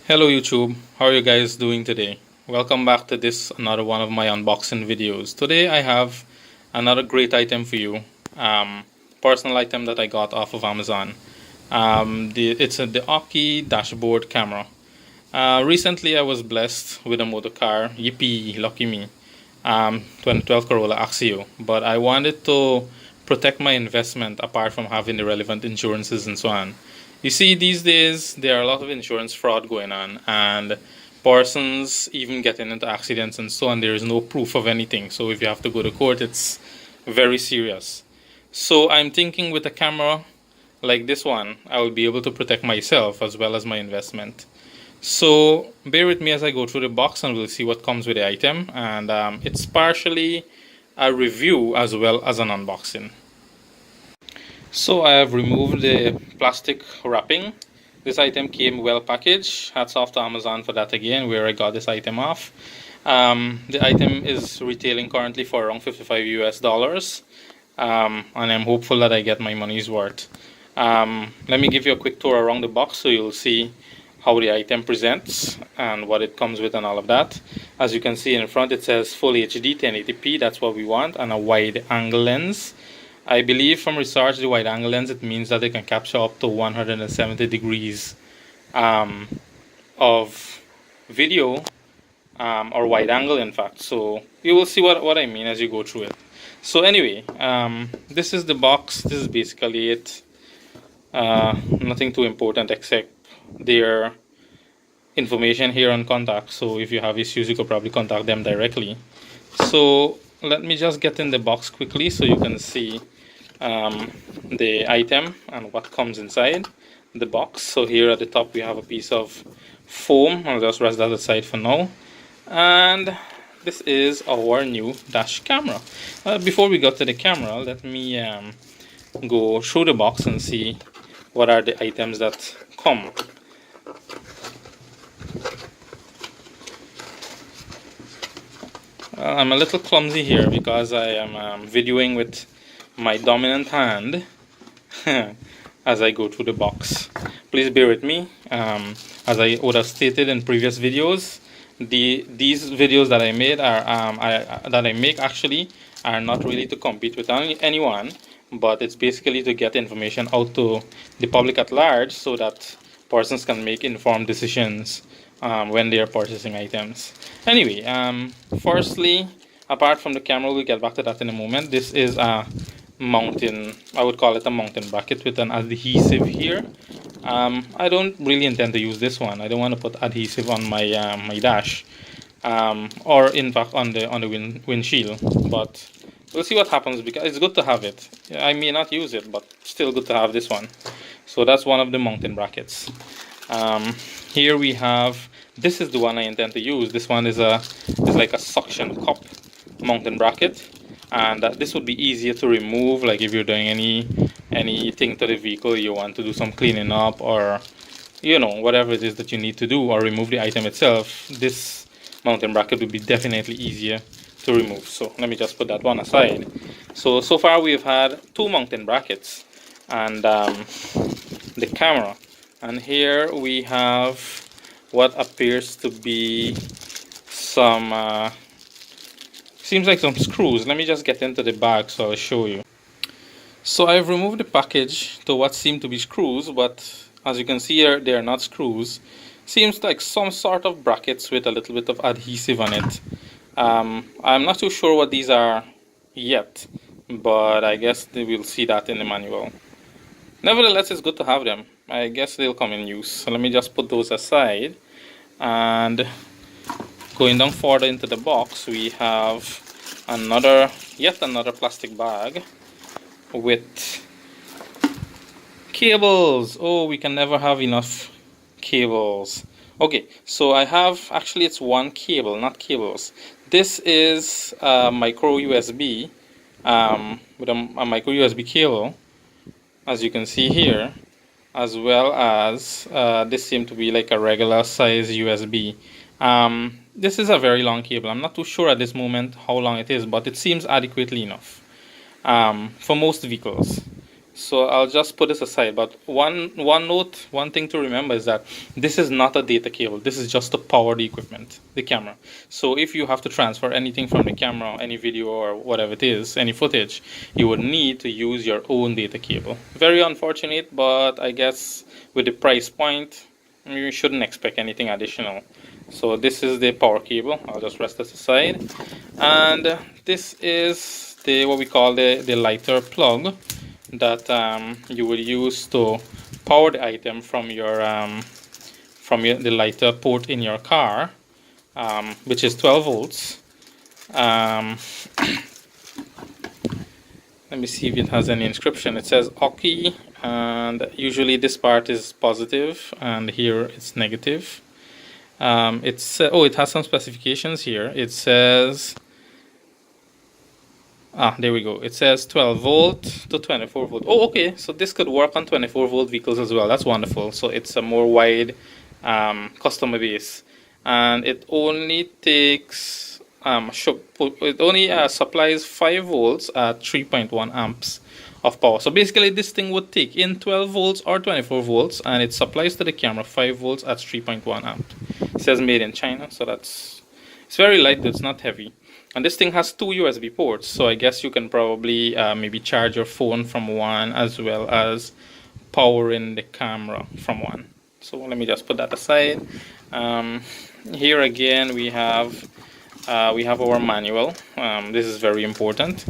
Hello YouTube, how are you guys doing today? Welcome back to this another one of my unboxing videos. Today I have another great item for you, personal item that I got off of Amazon. It's the Aukey dashboard camera. Recently I was blessed with a motor car, yippee, lucky me, 2012 Corolla Axio, but I wanted to protect my investment apart from having the relevant insurances and so on. You see, these days there are a lot of insurance fraud going on, and persons even getting into accidents and so on. There is no proof of anything, so if you have to go to court, it's very serious. So I'm thinking with a camera like this one, I will be able to protect myself as well as my investment. So bear with me as I go through the box and we'll see what comes with the item, and it's partially a review as well as an unboxing. So I have removed the plastic wrapping. This item came well packaged. Hats off to Amazon for that again, where I got this item off. The item is retailing currently for around $55 US, and I'm hopeful that I get my money's worth. Let me give you a quick tour around the box so you'll see how the item presents and what it comes with and all of that. As you can see in front, it says Full HD 1080p, that's what we want, and a wide angle lens. I believe from research, the wide angle lens, it means that it can capture up to 170 degrees of video, or wide angle in fact. So you will see what I mean as you go through it. So anyway, this is the box. This is basically it. Nothing too important except their information here on contact. So if you have issues, you could probably contact them directly. So let me just get in the box quickly so you can see the item and what comes inside the box. So here at the top we have a piece of foam. I'll just rest that aside for now. And this is our new dash camera. Before we get to the camera, let me go through the box and see what are the items that come. I'm a little clumsy here because I am videoing with my dominant hand as I go through the box. Please bear with me. As I would have stated in previous videos, these videos that I made are make actually are not really to compete with anyone, but it's basically to get information out to the public at large so that persons can make informed decisions when they are purchasing items. Anyway, firstly, apart from the camera, we'll get back to that in a moment. This is a mountain, I would call it a mountain bracket with an adhesive here. I don't really intend to use this one. I don't want to put adhesive on my my dash, or in fact on the windshield. But we'll see what happens because it's good to have it. I may not use it, but still good to have this one. So that's one of the mountain brackets. Here we have, this is the one I intend to use. This one is like a suction cup mountain bracket, and this would be easier to remove, like if you're doing anything to the vehicle, you want to do some cleaning up, or you know, whatever it is that you need to do, or remove the item itself. This mountain bracket would be definitely easier to remove. So let me just put that one aside. So far we've had two mountain brackets and the camera, and here we have what appears to be some seems like some screws. Let me just get into the bag so I'll show you. So I've removed the package to what seem to be screws, but as you can see here, they are not screws. Seems like some sort of brackets with a little bit of adhesive on it. I'm not too sure what these are yet, but I guess we'll see that in the manual. Nevertheless, it's good to have them. I guess they'll come in use. So let me just put those aside. And going down further into the box, we have yet another plastic bag with cables. Oh, we can never have enough cables. Okay, so I have, actually it's one cable, not cables. This is a micro USB with a micro USB cable, as you can see here, as well as this seems to be like a regular size USB. This is a very long cable. I'm not too sure at this moment how long it is, but it seems adequately enough for most vehicles. So I'll just put this aside. But one thing to remember is that this is not a data cable. This is just to power the equipment, the camera. So if you have to transfer anything from the camera, any video or whatever it is, any footage, you would need to use your own data cable. Very unfortunate, but I guess with the price point, you shouldn't expect anything additional. So this is the power cable. I'll just rest this aside. And this is the what we call the lighter plug that you will use to power the item from the lighter port in your car, which is 12 volts. Let me see if it has any inscription. It says Aukey, and usually this part is positive and here it's negative. It has some specifications here. It says there we go. It says 12 volt to 24 volt. Oh, okay. So this could work on 24 volt vehicles as well. That's wonderful. So it's a more wide customer base, and it only takes it only supplies 5 volts at 3.1 amps of power. So basically, this thing would take in 12 volts or 24 volts, and it supplies to the camera 5 volts at 3.1 amp. It says made in China, so it's very light. It's not heavy. And this thing has 2 USB ports, so I guess you can probably maybe charge your phone from one as well as powering the camera from one. So let me just put that aside. Here again we have our manual. This is very important.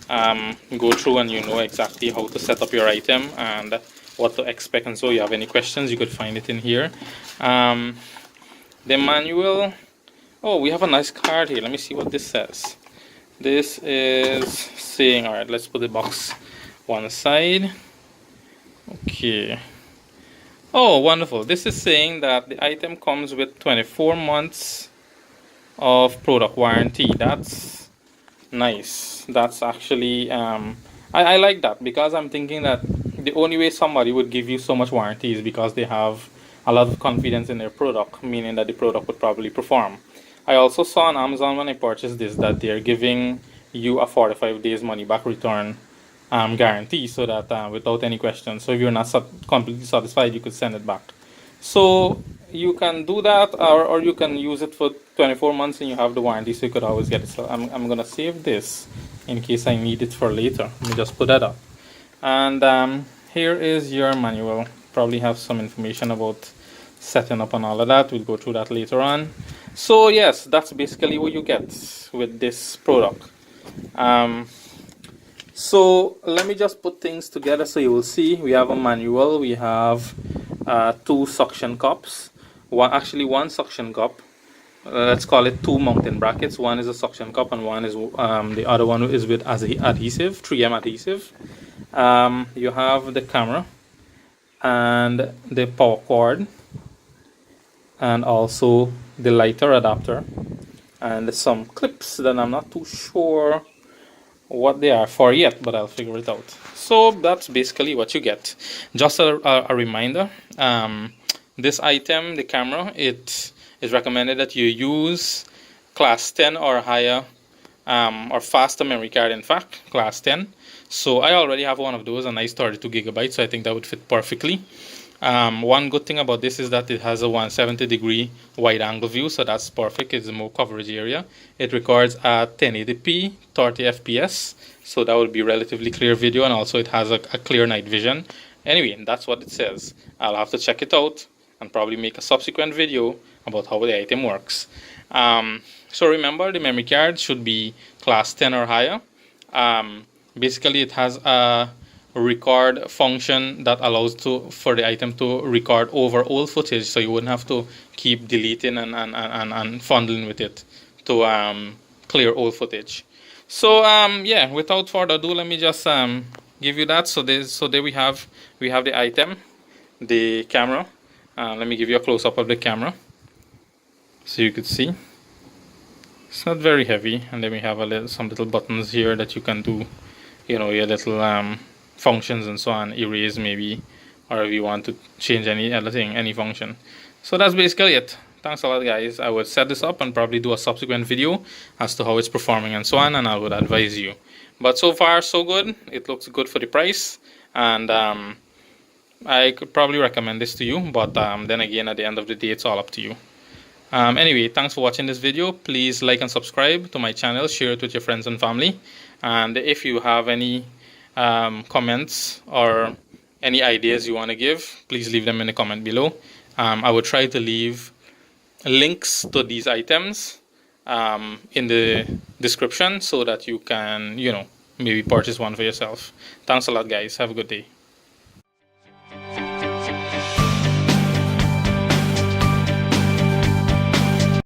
Go through and you know exactly how to set up your item and what to expect, and so you have any questions you could find it in here. The manual. Oh, we have a nice card here. Let me see what this says. This is saying, all right, let's put the box one side. Okay. Oh, wonderful. This is saying that the item comes with 24 months of product warranty. That's nice. That's actually, I like that, because I'm thinking that the only way somebody would give you so much warranty is because they have a lot of confidence in their product, meaning that the product would probably perform. I also saw on Amazon when I purchased this that they're giving you a 45 days money back return guarantee, so that without any questions. So if you're not completely satisfied, you could send it back. So you can do that, or you can use it for 24 months and you have the warranty, so you could always get it. So I'm going to save this in case I need it for later. Let me just put that up. And here is your manual. Probably have some information about setting up and all of that. We'll go through that later on. So yes, that's basically what you get with this product. So let me just put things together so you will see. We have a manual. We have 2 suction cups. One suction cup. Let's call it 2 mounting brackets. One is a suction cup and one is the other one is with adhesive, 3M adhesive. You have the camera and the power cord, and also the lighter adapter, and some clips that I'm not too sure what they are for yet, but I'll figure it out. So that's basically what you get. Just a reminder, this item, the camera, it is recommended that you use class 10 or higher, or faster memory card, in fact, class 10. So I already have one of those, a nice 32 gigabytes, so I think that would fit perfectly. One good thing about this is that it has a 170-degree wide angle view, so that's perfect. It's more coverage area. It records at 1080p 30 fps, so that would be relatively clear video, and also it has a clear night vision. Anyway, that's what it says. I'll have to check it out and probably make a subsequent video about how the item works. So remember, the memory card should be class 10 or higher. Basically it has a record function that allows for the item to record over old footage, so you wouldn't have to keep deleting and fondling with it to clear old footage. So yeah, without further ado, let me just give you that. So there we have the item, the camera. Let me give you a close-up of the camera so you could see. It's not very heavy, and then we have some little buttons here that you can do, you know, your little functions and so on, erase maybe, or if you want to change any other thing, any function. So that's basically it. Thanks a lot, guys. I would set this up and probably do a subsequent video as to how it's performing and so on, and I would advise you. But so far so good. It looks good for the price. and I could probably recommend this to you, but then again, at the end of the day, it's all up to you. Anyway, thanks for watching this video. Please like and subscribe to my channel, share it with your friends and family, and if you have any comments or any ideas you want to give, please leave them in the comment below. I will try to leave links to these items in the description so that you can, maybe purchase one for yourself. Thanks a lot, guys. Have a good day.